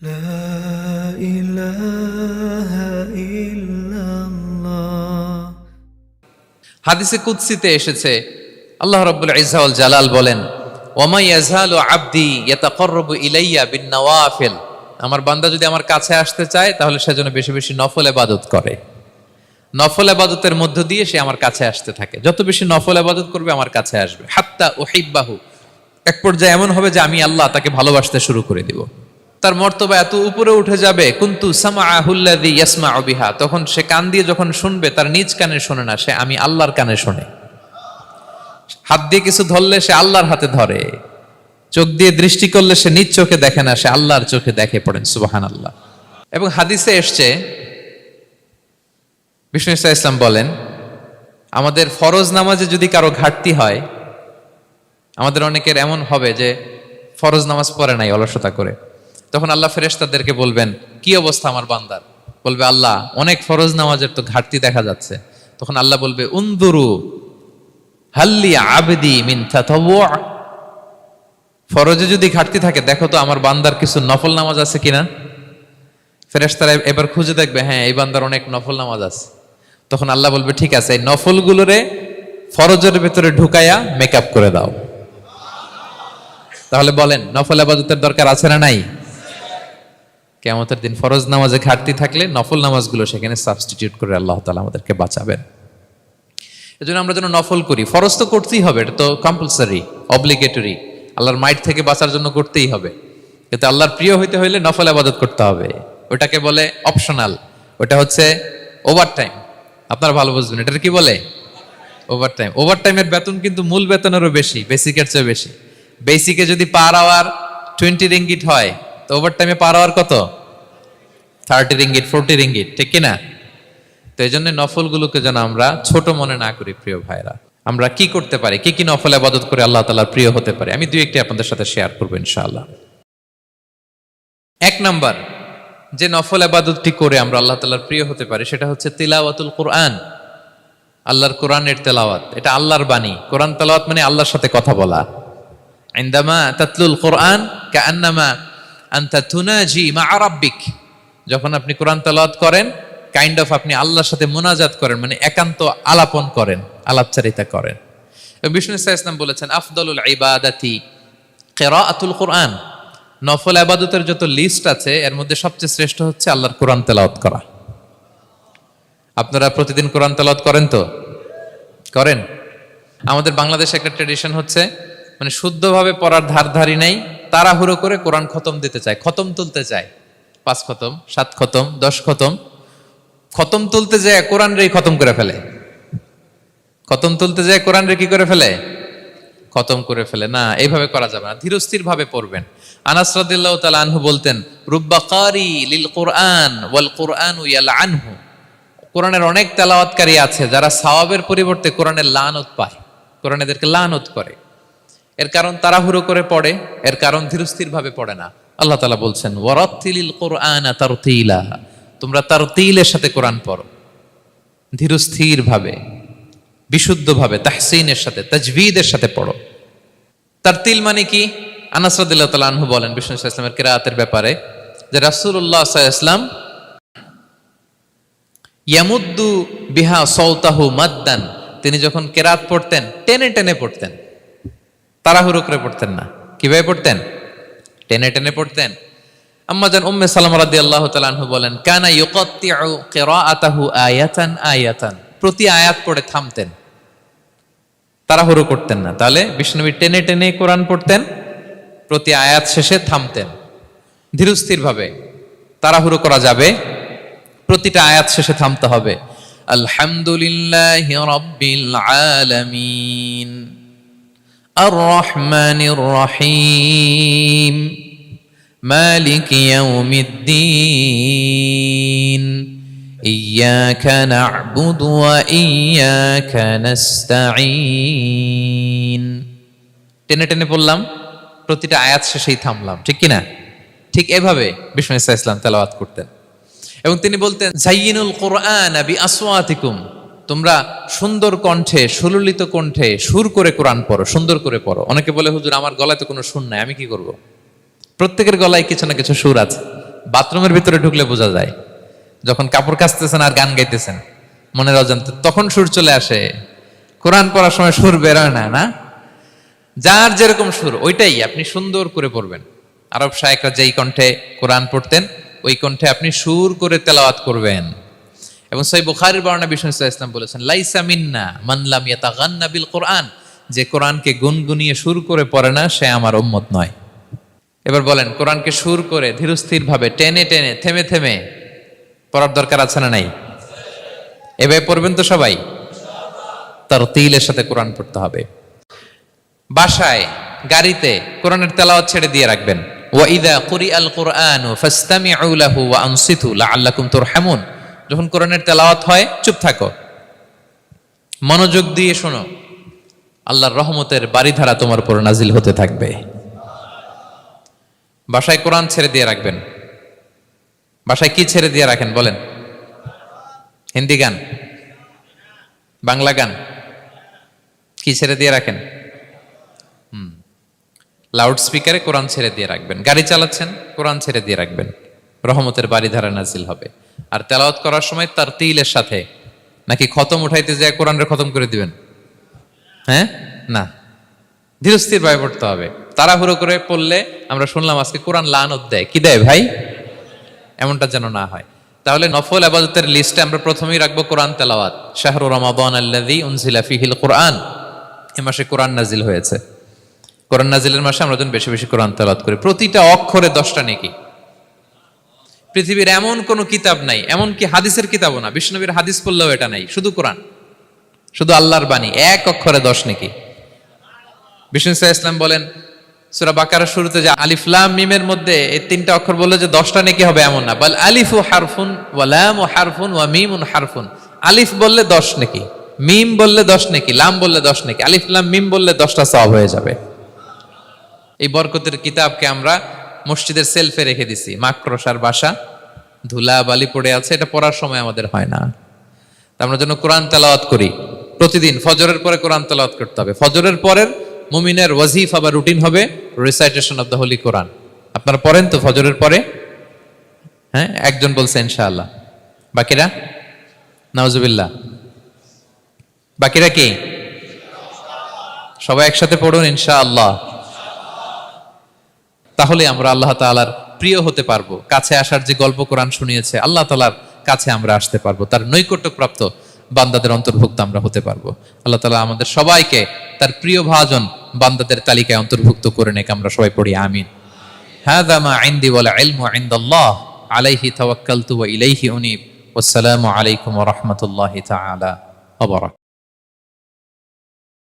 لا إله إلا الله। হাদিসে কুদসিতে এসেছে আল্লাহ রাব্বুল ইজ্জা ওয়াল জালাল বলেন, ওয়ামা ইয়াজালু আবদি ইয়াতাকাররাবু ইলাইয়া বিন-নওয়াফিল। আমার বান্দা যদি আমার কাছে আসতে চায় তাহলে সে যেন বেশি বেশি নফল ইবাদত করে। নফল ইবাদতের মধ্য দিয়ে সে আমার কাছে আসতে থাকে। যত বেশি নফল ইবাদত করবে আমার কাছে আসবে। হাত্তা উহিব্বাহু, এক পর্যায়ে এমন হবে যে আমি আল্লাহ তাকে ভালোবাসতে শুরু করে দিব। তার মর্তবা এত উপরে উঠে যাবে, কুনতু সামাআহুল্লাযী ইয়াসমাউ বিহা, তখন সে কান দিয়ে যখন শুনবে তার নিজ কানে শোনে না, সে আমি আল্লাহর কানে শোনে। হাত দিয়ে কিছু ধরলে সে আল্লাহর হাতে ধরে, চোখ দিয়ে দৃষ্টি করলে সে নিজ চোখে দেখে না, সে আল্লাহর চোখে দেখে। পড়েন সুবহানাল্লাহ। এবং হাদিসে এসছে বিষ্ণু ইসা ইসলাম বলেন, আমাদের ফরজ নামাজে যদি কারো ঘাটতি হয়, আমাদের অনেকের এমন হবে যে ফরজ নামাজ পড়ে নাই অলসতা করে, তখন আল্লাহ ফেরেশতাদেরকে বলবেন কি অবস্থা আমার বান্দার। বলবে আল্লাহ অনেক ফরজ নামাজের তো ঘাটতি দেখা যাচ্ছে। তখন আল্লাহ বলবে উনদুরু হাল্লি আবদি মিন তাতাওয়ু, ফরজে যদি ঘাটতি থাকে দেখো তো আমার বান্দার কিছু নফল নামাজ আছে কিনা। ফেরেশতারা এবার খুঁজে দেখবে, হ্যাঁ এই বান্দার অনেক নফল নামাজ আছে। তখন আল্লাহ বলবে ঠিক আছে, এই নফলগুলোরে ফরজের ভেতরে ঢুকাইয়া মেকআপ করে দাও। তাহলে বলেন নফল ইবাদতের দরকার আছে না নাই? কিয়ামতের দিন ফরজ নামাজে ঘাটতি থাকলে নফল নামাজগুলো সেখানে সাবস্টিটিউট করে আল্লাহ তাআলা আমাদেরকে বাঁচাবেন। এজন্য আমরা যেন নফল করি। ফরজ তো করতেই হবে, এটা তো কম্পালসারি, অব্লিগেটরি, আল্লাহর মাইট থেকে বাঁচার জন্য করতেই হবে। কিন্তু আল্লাহর প্রিয় হইতে হইলে নফল ইবাদত করতে হবে। ওটাকে বলে অপশনাল, ওটা হচ্ছে ওভারটাইম। আপনারা ভালো বুঝবেন, এটার কি বলে? ওভারটাইম। ওভারটাইমের বেতন কিন্তু মূল বেতনেরও বেশি, বেসিকের চেয়ে বেশি। বেসিকে যদি পার আওয়ার 20 রিঙ্গিট হয়, তো ওভারটাইমে পার আওয়ার কত? 30 রিঙ্গিট, 40 রিঙ্গিট, ঠিক কিনা? তো এই জন্য নফলগুলোকে যেন আমরা ছোট মনে না করি। প্রিয় ভাইরা, আমরা কি করতে পারি, কি কি নফল ইবাদত করে আল্লাহ তাআলার প্রিয় হতে পারে, আমি দুই একটি আপনাদের সাথে শেয়ার করবো ইনশাআল্লাহ। এক নাম্বার যে নফল ইবাদতটি করে আমরা আল্লাহ তাআলার প্রিয় হতে পারি সেটা হচ্ছে তিলাওয়াতুল কুরআন, আল্লাহর কোরআনের তেলাওয়াত। এটা আল্লাহর বাণী। কোরআন তেলাওয়াত মানে আল্লাহর সাথে কথা বলা। ইনদামা তাতলুল কোরআন কাআন্নামা আনতা তুনাজি মা রাব্বিক, যখন আপনি কোরআন তেলাওয়াত করেন কাইন্ড অফ আপনি আল্লাহর সাথে মুনাজাত করেন, মানে একান্ত আলাপন করেন, আলাপচারিতা করেন। এবং বিষ্ণু ইসলাম বলেছেন আফদলুল ইবাদাতি কিরাআতুল কোরআন, নফল ইবাদতের যত লিস্ট আছে এর মধ্যে সবচেয়ে শ্রেষ্ঠ হচ্ছে আল্লাহর কোরআন তেলাওয়াত করা। আপনারা প্রতিদিন কোরআন তেলাওয়াত করেন তো? করেন? আমাদের বাংলাদেশে একটা ট্রেডিশন হচ্ছে, মানে শুদ্ধভাবে পড়ার ধারধারি নেই, তাড়াহুড়ো করে কোরআন খতম দিতে চায়, খতম তুলতে চায়। 5 খতম, 7 খতম, 10 খতম। খতম তুলতে যায় কোরআন রে খতম করে ফেলে। খতম তুলতে যায় কোরআন রে কি করে ফেলে? খতম করে ফেলে। না, এইভাবে করা যাবে না, ধীরস্থির ভাবে পড়বেন। আনাস রাদিয়াল্লাহু তাআলা আনহু বলতেন, রুব্বা কারি লিল কুরআন ওয়াল কুরআনু ইয়ালআনহু, কোরআনের অনেক তেলাওয়াতকারী আছে যারা সওয়াবের পরিবর্তে কোরআনের লানত পায়, কোরআন এদেরকে লানত করে। এর কারণ তাড়াহুড়ো করে পড়ে, এর কারণ ধীরস্থির ভাবে পড়ে না। আল্লাহ তাআলা বলছেন ওয়ারাত্তিলিল কুরআনা তারতিলা, তোমরা তারতিলের সাথে কোরআন পড়ো, ধীরস্থির ভাবে, বিশুদ্ধ ভাবে, তাহসিনের সাথে, তাজবিদের সাথে পড়ো। তারতিল মানে কি? আনাস রাদিয়াল্লাহু তাআলা আনহু বলেন বিষ্ণু সাল্লাল্লাহু আলাইহি ওয়াসাল্লামের কিরাআতের ব্যাপারে যে রাসূলুল্লাহ সাল্লাল্লাহু আলাইহি ওয়াসাল্লাম ইয়ামুদ্দু বিহা সাওতাহু মাদ্দান, তিনি যখন কিরাত পড়তেন টেনে টেনে পড়তেন, তাড়াহুড়ো করে পড়তেন না। কিভাবে পড়তেন? টেনে টেনে পড়তেন। আম্মা জান উম্মে সালামা রাদিয়াল্লাহু তাআলা আনহা বলেন কানা ইউকাত্তিউ কিরাআতাহু আয়াতান আয়াতান, প্রতি আয়াত পড়ে থামতেন, তাড়াহুড়ো করতেন না। তাহলে বিষ্ণুনবী টেনে টেনে কোরআন পড়তেন, প্রতি আয়াত শেষে থামতেন, ধীরস্থির ভাবে। তাড়াহুড়ো করা যাবে, প্রতিটা আয়াত শেষে থামতে হবে। আলহামদুলিল্লাহি রাব্বিল আলামিন আর রহমানির রহিম মালিকি ইয়াউমিদ্দিন ইয়্যাকা না'বুদু ওয়া ইয়্যাকা নাস্তাঈন। টেনে টেনে বললাম, প্রতিটা আয়াত শেষেই থামলাম, ঠিক কিনা? ঠিক এভাবে বিষ্ণু ইসলাম তেলাওয়াত করতেন। এবং তিনি বলতেন জাইয়িনুল কুরআন বিআসওয়াতিকুম, তোমরা সুন্দর কণ্ঠে, সুললিত কণ্ঠে সুর করে কোরআন পড়ো, সুন্দর করে পড়ো। অনেকে বলে হুজুর আমার গলায় তো কোনো সুর নাই, আমি কি করব? প্রত্যেকের গলায় কিছু না কিছু সুর আছে। বাথরুমের ভিতরে ঢুকলে বোঝা যায়, যখন কাপড় কাচতেছেন আর গান গাইতেছেন মনের অজান্তে, তখন সুর চলে আসে। কোরআন পড়ার সময় সুর বেরোয় না, না? যার যেরকম সুর ওইটাই আপনি সুন্দর করে পড়বেন। আরব শায়েখরা যেই কণ্ঠে কোরআন পড়তেন ওই কণ্ঠে আপনি সুর করে তেলাওয়াত করবেন। এবং সহিহ বুখারীর বর্ণনা বিষ্ণু সাল্লাল্লাহু আলাইহি ওয়াসাল্লাম বলেছেন, লাইসা মিন্না মান লাম ইয়াতাগান্না বিল কোরআন, যে কোরআনকে গুনগুনিয়ে সুর করে পড়ে না সে আমার উম্মত নয়। এবার বলেন, কোরআনকে সুর করে ধীরস্থির ভাবে টেনে টেনে থেমে থেমে পড়ার দরকার আছে না নাই? এভাবে পড়বেন তো সবাই? তারতিলের সাথে কোরআন পড়তে হবে। বাসায়, গাড়িতে কোরআনের তেলাওয়াত ছেড়ে দিয়ে রাখবেন। ওয়া ইযা কুরিআল কুরআনু ফাসতামিউ লাহু ওয়া আনসিতু লাআল্লাকুম তুরহামুন। যখন কোরআনের তেলাওয়াত হয় চুপ থাকো, মনোযোগ দিয়ে শোনো, আল্লাহর রহমতের বারিধারা তোমার উপর নাজিল হতে থাকবে। বাসায় কোরআন ছেড়ে দিয়ে রাখবেন। বাসায় কি ছেড়ে দিয়ে রাখেন বলেন? হিন্দি গান, বাংলা গান, কি ছেড়ে দিয়ে রাখেন? লাউড স্পিকারে কোরআন ছেড়ে দিয়ে রাখবেন। গাড়ি চালাচ্ছেন, কোরআন ছেড়ে দিয়ে রাখবেন, রহমতের বারিধারা নাজিল হবে। আর তেলাওয়াত করার সময় তারতিলের সাথে, নাকি খতম উঠাইতে যায় কোরআনের খতম করে দিবেন? হ্যাঁ, না, ধীরস্থির ভাবে পড়তে হবে। তাড়াহুড়ো করে পড়লে আমরা শুনলাম আজকে কোরআন লানত দেয়। কি দেয় ভাই? এমনটা যেন না হয়। তাহলে নফল ইবাদতের লিস্টে আমরা প্রথমেই রাখবো কোরআন তেলাওয়াত। শাহরু রমাদান আল্লাযী উনজিলা ফীহিল কুরআন, এই মাসে কোরআন নাজিল হয়েছে। কোরআন নাজিলের মাসে আমরা যেন বেশি বেশি কোরআন তেলাওয়াত করি। প্রতিটা অক্ষরে 10টা নেকি। পৃথিবীর এমন কোন কিতাব নাই, এমন কি হাদিসের কিতাবও না, বিষ্ণুনবীর হাদিস পড়লেও এটা নাই, শুধু কোরআন, শুধু আল্লাহর বাণী, এক অক্ষরে 10 নেকি। বিষ্ণু সাল্লাল্লাহু আলাইহি ওয়াসাল্লাম বলেন সূরা বাকারার শুরুতে যে আলিফ লাম মিমের মধ্যে এই 3টা অক্ষর বললে যে 10টা নেকি হবে এমন না, বল আলিফু হারফুন ওয়া লামু হারফুন ওয়া মিমুন হারফুন। আলিফ বললে 10 নেকি, মিম বললে 10 নেকি, লাম বললে 10 নেকি, আলিফ লাম মিম বললে 10টা সওয়াব হয়ে যাবে। এই বরকতের কিতাবকে আমরা মসজিদের সেলফে রেখে দিছি। মাকড়সার বাসা, ধুলা বালি পড়ে আছে, এটা পড়ার সময় আমাদের হয় না। আমরা যেন কোরআন তেলাওয়াত করি প্রতিদিন। ফজরের পরে কোরআন তেলাওয়াত করতে হবে। ফজরের পরের মুমিনের ওয়াজিফা বা রুটিন হবে রিসাইটেশন অফ দ্য হোলি কোরআন। আপনারা পড়েন তো ফজরের পরে? হ্যাঁ, একজন বলছে ইনশাআল্লাহ, বাকিরা নাউজুবিল্লাহ। বাকিরা কি? সবাই একসাথে পড়ুন ইনশাআল্লাহ। তাহলে আমরা আল্লাহ তাআলার প্রিয় হতে পারবো। কাছে আসার যে গল্প কোরআন শুনিয়েছে, আল্লাহ তাআলার কাছে আমরা আসতে পারবো, তার নৈকট্যপ্রাপ্ত বান্দাদের অন্তর্ভুক্ত আমরা হতে পারবো। আল্লাহ তাআলা আমাদের সবাইকে তার প্রিয় ভাজন বান্দাদের তালিকায় অন্তর্ভুক্ত করে নেক। আমরা সবাই পড়ি আমিন। হাযা মা ইনদি ওয়াল ইলমু ইনদাল্লাহ আলাইহি তাওয়াক্কালতু ওয়া ইলাইহি উনীব। ওয়াসসালামু আলাইকুম ওয়া রাহমাতুল্লাহি তাআলা ওয়া বারাকাতুহু।